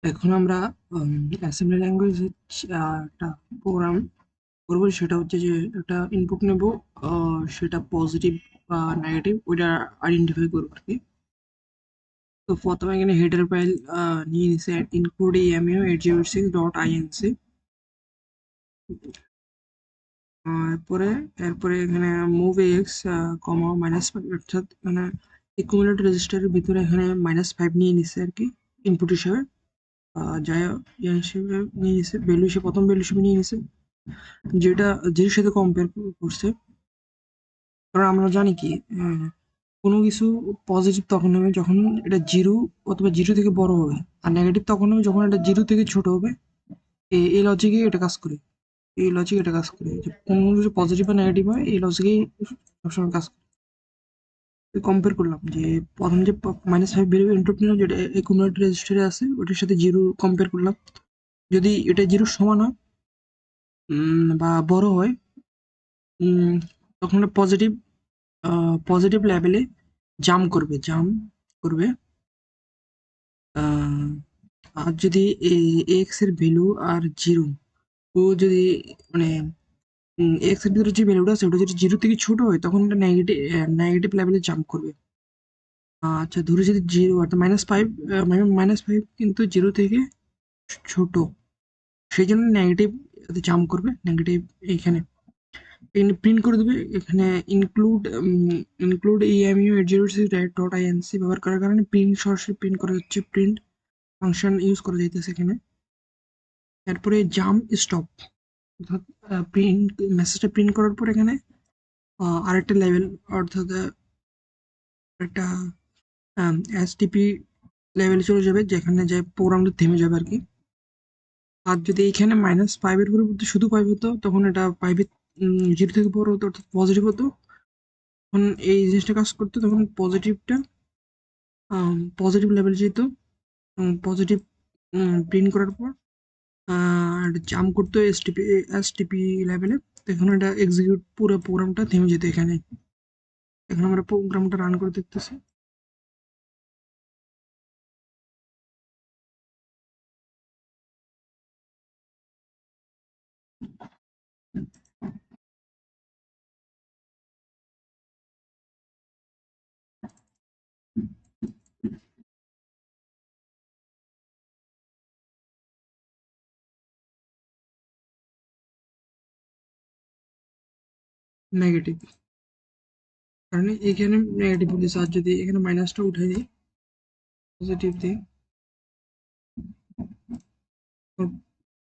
এখন আমরা assembly language একটা প্রোগ্রাম করবো। সেটা হচ্ছে যে একটা ইনপুট নেব, সেটা পজিটিভ বা নেগেটিভ ওইটা আইডেন্টিফাই করবো আর কি। তো প্রথমে এখানে হেডার ফাইল নিয়ে নিছে ইনক্লুড এমইউ 806.inc। এরপরে এখানে মুভ এক্স কমা -5, অর্থাৎ মানে একুমুলেটর রেজিস্টারের ভিতরে এখানে -5 নিয়ে নিছে আর কি ইনপুট হিসাবে। যাই ইয়ে হিসেবে নিয়ে নিছে, ভ্যালু হিসেবে প্রথম ভ্যালু হিসেবে নিয়ে নিছে, যেটা যেটার সাথে কম্পেয়ার করছে। কারণ আমরা জানি কি কোনো কিছু পজিটিভ তখন হবে যখন এটা জিরো অথবা জিরো থেকে বড় হবে, আর নেগেটিভ তখন হবে যখন এটা জিরো থেকে ছোট হবে। এই লজিকে এটা কাজ করে, এই লজিক এটা কাজ করে যে কোনো কিছু পজিটিভ বা নেগেটিভ হয়, এই লজিকেই সবসময় কাজ করে। কম্পেয়ার করলাম যে প্রথম যে -5 ভ্যালু ইনপুট নিলাম, যেটা একুমুলেটর রেজিস্টারে আছে, ওটার সাথে জিরো কম্পেয়ার করলাম। যদি এটা জিরোর সমান হয় বা বড় হয়, তখন পজিটিভ পজিটিভ লেভেলে জাম্প করবে। আহ, আর যদি এক্স এর ভ্যালু আর জিরো, ও যদি মানে এক্স এর ভিতরে যে ভ্যালুটা আছে ওটা যদি জিরো থেকে ছোট হয়, তখন এটা নেগেটিভ নেগেটিভ লেভেলে জাম্প করবে। আচ্ছা, ধরে যদি জিরো অর্থাৎ -5, -5 কিন্তু জিরো থেকে ছোট, সেই জন্য নেগেটিভ জাম্প করবে। নেগেটিভ এইখানে প্রিন্ট করে দেবে। এখানে ইনক্লুড এমইউ 806.inc ব্যবহার করার কারণে প্রিন্ট সরাসরি প্রিন্ট করা যাচ্ছে, প্রিন্ট ফাংশন ইউজ করা যাইতেছে এখানে। এরপরে জাম্প স্টপ, অর্থাৎ প্রিন্ট মেসেজটা প্রিন্ট করার পর এখানে আরেকটা লেভেল, অর্থাৎ একটা এসটিপি লেভেলে চলে যাবে, যেখানে যে প্রোগ্রামটা থেমে যাবে আর কি। আর যদি এখানে -5 এর পরিবর্তে শুধু 5 হতো, তখন এটা 5 জিরো থেকে বড় হতো, অর্থাৎ পজিটিভ হতো। তখন এই জিনিসটা কাজ করতো, তখন পজিটিভটা পজিটিভ লেভেল যেত। পজিটিভ প্রিন্ট করার পর জাম্প করতো এসটিপি লেভেলে। তখন এটা এক্সিকিউট, পুরো প্রোগ্রামটা থেমে যেত এখানে। এখন আমরা প্রোগ্রামটা রান করে দেখতেছি। নেগেটিভ, কারণ এখানে নেগেটিভ বলেছে। আর যদি এখানে মাইনাসটা উঠে দিই, পজিটিভ দিই,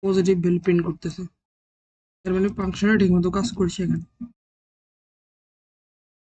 পজিটিভ ভ্যালু প্রিন্ট করতেছে। তার মানে ফাংশনটা ঠিকমতো কাজ করছে এখানে।